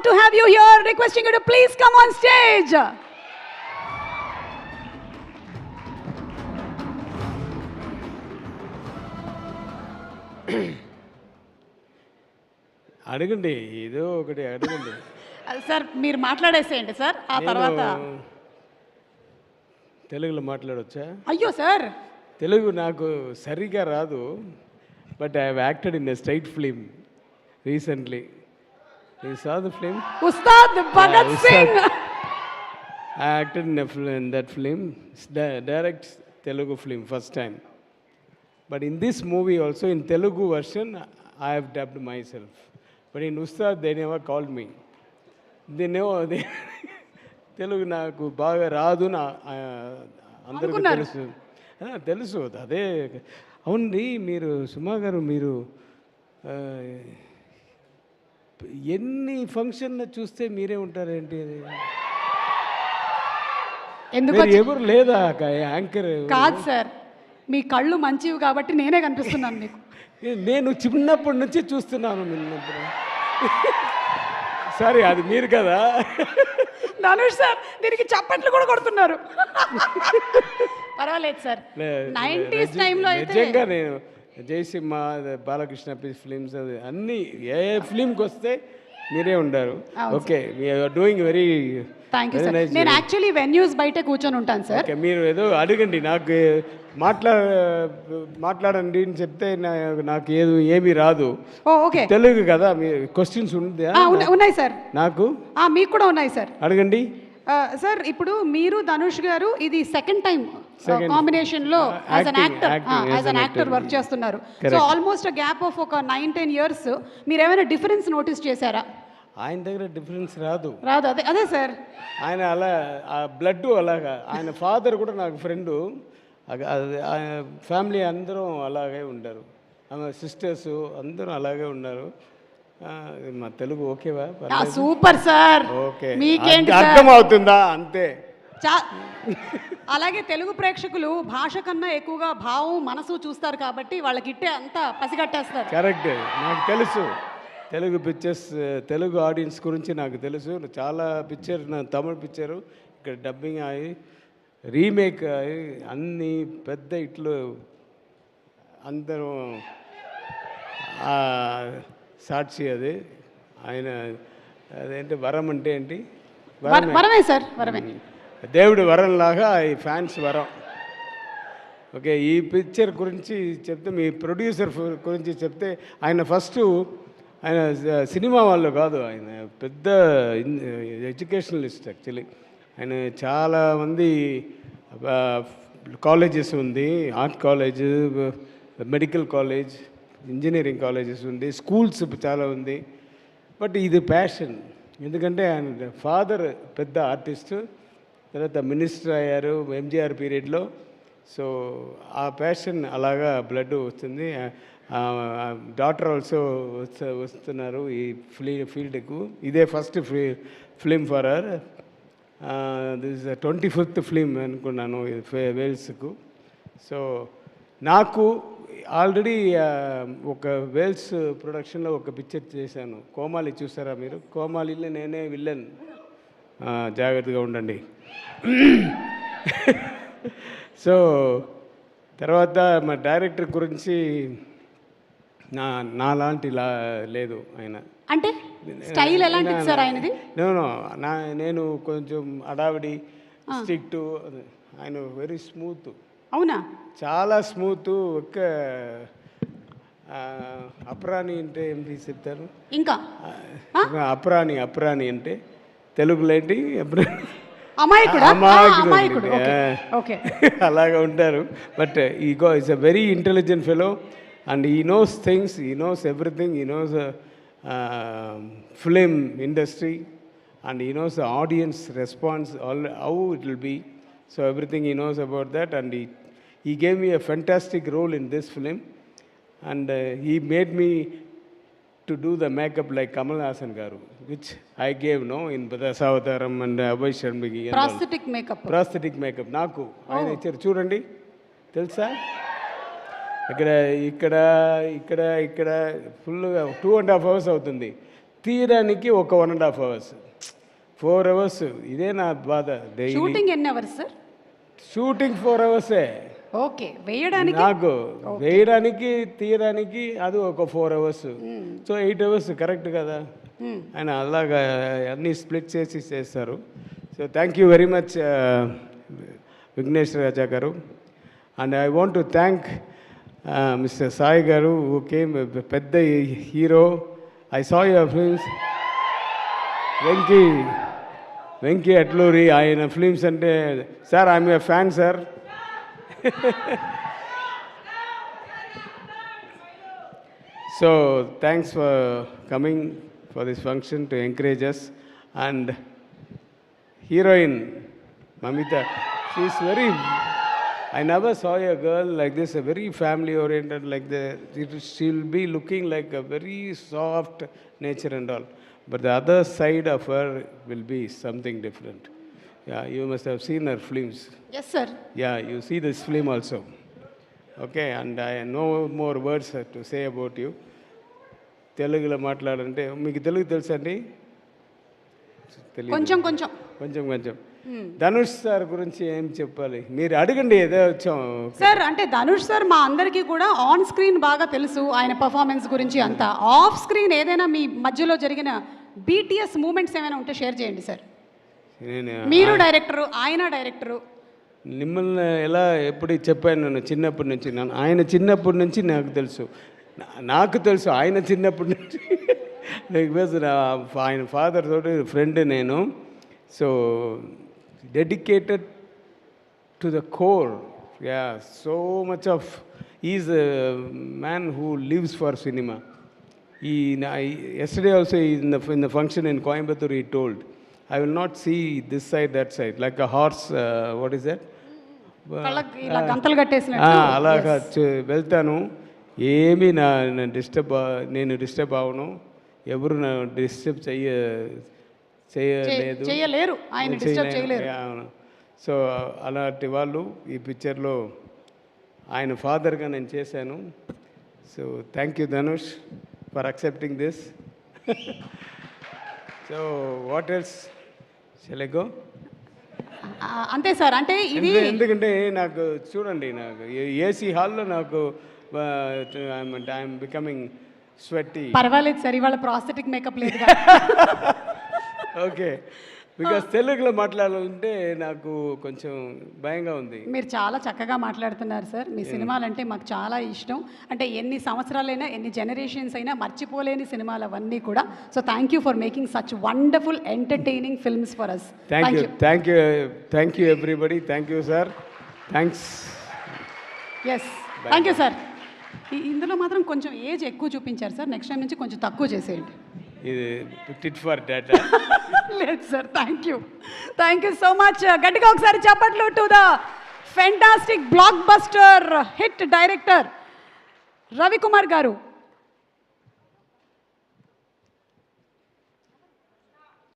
honored to have you here. Requesting you to please come on stage. అడగండి, ఏదో ఒకటి అడగండి. సార్ మీరు మాట్లాడేసేయండి సార్, ఆ తర్వాత తెలుగులో మాట్లాడవచ్చా? అయ్యో సార్, తెలుగు నాకు సరిగా రాదు, but I have acted in a straight film recently. You saw the film Ustaad Bhagat Singh. I acted in that film. It's direct Telugu film, first time. But in this movie also, in Telugu version, I have dubbed myself. But in Ustad, they never called me. They know Telugu నాకు బాగా రాదు నా అందరికీ తెలుసు. తెలుసు అదే. అవునండి, మీరు సుమా గారు, మీరు ఎన్ని ఫంక్షన్ చూస్తే మీరే ఉంటారేంటి? ఎవరు లేదా యాంకర్? కాదు సార్, మీ కళ్ళు మంచివి కాబట్టి నేనే కనిపిస్తున్నాను మీకు. నేను చిన్నప్పటి నుంచి చూస్తున్నాను నిన్నప్పుడు. సారీ, అది మీరు కదా. ధనుష్ సార్ దీనికి చప్పట్లు కూడా కొడుతున్నారు. పర్వాలేదు సార్. 90s టైంలో అయితే నిజంగా నేను జయసింహ, బాలకృష్ణ ఫిలిమ్స్, అది అన్నీ ఏ ఫిలింకి వస్తే మీరే ఉండారు. Okay, you're doing very. Thank you sir. నేను యాక్చువల్లీ వెన్యూస్ బయట కూర్చొని ఉంటాను సార్. ఓకే, మీరు ఏదో అడగండి, నాకు మాట్లాడండి అని చెప్తే నాకు ఏమీ రాదు. ఓకే, తెలుగు కదా. మీ క్వశ్చన్స్ ఉన్నాయి సార్. నాకు మీకు కూడా ఉన్నాయి సార్, అడగండి. సార్ ఇప్పుడు మీరు ధనుష్ గారు ఇది సెకండ్ టైం కాంబినేషన్ లో యాజ్ అన్ యాక్టర్ వర్క్ చేస్తున్నారు. సో ఆల్మోస్ట్ గ్యాప్ ఆఫ్ ఒక 9-10 years. మీరు ఏమైనా డిఫరెన్స్ నోటీస్ చేశారా? ఆయన దగ్గర డిఫరెన్స్ రాదు. అదే సార్, ఆయన అలా బ్లడ్ అలాగా. ఆయన ఫాదర్ కూడా నాకు ఫ్రెండు. ఫ్యామిలీ అందరం అలాగే ఉంటారు. ఆమె సిస్టర్స్ అందరూ అలాగే ఉన్నారు. మా తెలుగు ఓకేవా? Super sir. ఓకే, అర్థం అవుతుందా? అంతే. అలాగే తెలుగు ప్రేక్షకులు భాష కన్నా ఎక్కువగా భావం, మనసు చూస్తారు కాబట్టి వాళ్ళకి ఇట్టే అంతా పసిగట్టేస్తారు. కరెక్ట్, నాకు తెలుసు. తెలుగు పిక్చర్స్, తెలుగు ఆడియన్స్ గురించి నాకు తెలుసు. చాలా పిక్చర్, నా తమిళ పిక్చరు ఇక్కడ డబ్బింగ్ అయ్యి రీమేక్ అయ్యి అన్ని పెద్ద ఇట్లు అందరూ సాక్షి. అది ఆయన అదేంటి వరం అంటే ఏంటి? వరమే సార్, వరమే. దేవుడి వరంలాగా ఈ ఫ్యాన్స్ వరం. ఓకే, ఈ పిక్చర్ గురించి చెప్తే, మీ ప్రొడ్యూసర్ గురించి చెప్తే, ఆయన ఫస్ట్ ఆయన సినిమా వాళ్ళు కాదు, ఆయన పెద్ద ఎడ్యుకేషనలిస్ట్ యాక్చువల్లీ. ఆయన చాలామంది కాలేజెస్ ఉంది, art college, medical college, engineering colleges ఉంది, స్కూల్స్ చాలా ఉంది. బట్ ఇది ప్యాషన్. ఎందుకంటే ఆయన ఫాదర్ పెద్ద ఆర్టిస్టు, తర్వాత మినిస్టర్ అయ్యారు ఎంజీఆర్ పీరియడ్లో. సో ఆ ప్యాషన్ అలాగా బ్లడ్ వస్తుంది. డాటర్ ఆల్సో వస్తున్నారు ఈ ఫీల్డ్కు. ఇదే first film for her. This 25th film అనుకున్నాను వేల్స్కు. సో నాకు ఆల్రెడీ ఒక వేల్స్ ప్రొడక్షన్లో ఒక పిక్చర్ చేశాను, కోమాలి. చూసారా మీరు? కోమాలిలో నేనే విల్లన్. జాగ్రత్తగా ఉండండి. సో తర్వాత మా డైరెక్టర్ గురించి నాలాంటి లేదు ఆయన. అంటే స్టైల్ ఎలాంటిది సార్ ఆయనది? నేను కొంచెం అడావిడి, స్ట్రిక్ట్. ఆయన వెరీ స్మూత్. అవునా? చాలా స్మూత్. ఒక్క అప్రాణి అంటే ఏంటి చెప్తారు? ఇంకా అప్రాణి అంటే తెలుగులో ఏంటి? అమాయకుడు. అలాగా ఉంటారు. But is a very intelligent fellow and he knows things, he knows everything, he knows film industry, and he knows the audience response, how it will be. So everything he knows about that, and he gave me a fantastic role in this film, and he made me to do the makeup like Kamal Haasan garu, which I gave in Dasavataram and Abhay Sharmigi. Prosthetic makeup నాకు ఆయన ఇచ్చారు. చూడండి, తెలుసా? ఇక్కడ ఫుల్గా 2.5 hours అవుతుంది. తీయడానికి ఒక 1.5 hours, 4 hours. ఇదే నా బాధ. డైలీ షూటింగ్ ఎన్ని hours sir? Shooting 4 hours. Okay, వేయడానికి నాకు వేయడానికి తీయడానికి అది ఒక 4 hours. సో 8 hours కరెక్ట్ కదా. ఆయన అలాగా అన్నీ స్ప్లిట్ చేసి చేస్తారు. So thank you very much Vignesh Raja garu. And I want to thank mister Sai garu who came, పెద్ద hero. I saw your films. Venky Atluri, ఆయన ఫిల్మ్స్ అంటే sir I'm a fan sir. So thanks for coming for this function to encourage us. And heroine Mamita, she's very, I never saw a girl like this, a very family oriented like that. She'll be looking like a very soft nature and all, but the other side of her will be something different. Yeah, you must have seen her films. Yes sir. Yeah, you see this film also. Okay, and I no more words to say about you. తెలుగులో మాట్లాడాలంటే మీకు తెలుగు తెలుసా అండి? కొంచెం కొంచెం కొంచెం. Dhanush sir గురించి ఏం చెప్పాలి? మీరు అడగండి, ఏదో వచ్చాం. సార్ అంటే ధనుష్ సార్ మా అందరికీ కూడా ఆన్ స్క్రీన్ బాగా తెలుసు, ఆయన పర్ఫార్మెన్స్ గురించి అంతా. ఆఫ్ స్క్రీన్ ఏదైనా మీ మధ్యలో జరిగిన బీటీఎస్ మూమెంట్స్ ఏమైనా ఉంటే షేర్ చేయండి సార్. మీరు డైరెక్టరు, ఆయన డైరెక్టరు. మిమ్మల్ని ఎలా ఎప్పుడు చెప్పాను, నన్ను చిన్నప్పటి నుంచి, ఆయన చిన్నప్పటి నుంచి నాకు తెలుసు ఆయన చిన్నప్పటి నుంచి. బికాజ్ ఆయన ఫాదర్ తోటి ఫ్రెండ్ నేను. So dedicated to the core. Yeah, so much of is a man who lives for cinema. Yesterday also in the function in Coimbatore he told, I will not see this side, that side, like a horse, what is that? ఇలా గంతలు కట్టేసినట్టు. అలాగా వెళ్తాను. ఏమీ నేను disturb అవ్వను. ఎవరు నా disturb చేయలేరు, ఆయన డిస్టర్బ్ చేయలేరు. సో అలాంటి వాళ్ళు ఈ పిక్చర్లో ఆయన ఫాదర్గా నేను చేశాను. So thank you Dhanush for accepting this. So what else shall I go? అంతే సార్. అంటే ఇది ఎందుకంటే నాకు చూడండి, నాకు ఏసీ హాల్లో నాకు ఐఎమ్ బికమింగ్ స్వెట్టి. పర్వాలేదు సార్, ఇవాళ ప్రాస్థెటిక్ మేకప్ లేదు. ఓకే, బికాస్ తెలుగులో మాట్లాడాలంటే నాకు కొంచెం భయంగా ఉంది. మీరు చాలా చక్కగా మాట్లాడుతున్నారు సార్. మీ సినిమాలంటే మాకు చాలా ఇష్టం. అంటే ఎన్ని సంవత్సరాలైనా, ఎన్ని జనరేషన్స్ అయినా మర్చిపోలేని సినిమాలు అవన్నీ కూడా. So thank you for making such wonderful entertaining films for us. Thank you everybody. Thank you sir. Thanks. Yes, thank you sir. ఇందులో మాత్రం కొంచెం ఏజ్ ఎక్కువ చూపించారు సార్. నెక్స్ట్ టైం నుంచి కొంచెం తక్కువ చేసేయండి. ఇది టిట్ ఫర్ డాటా. లేదు sir. Thank you so much. గట్టిగా ఒకసారి చెప్పట్లు to the fantastic blockbuster hit director Ravikumar గారు.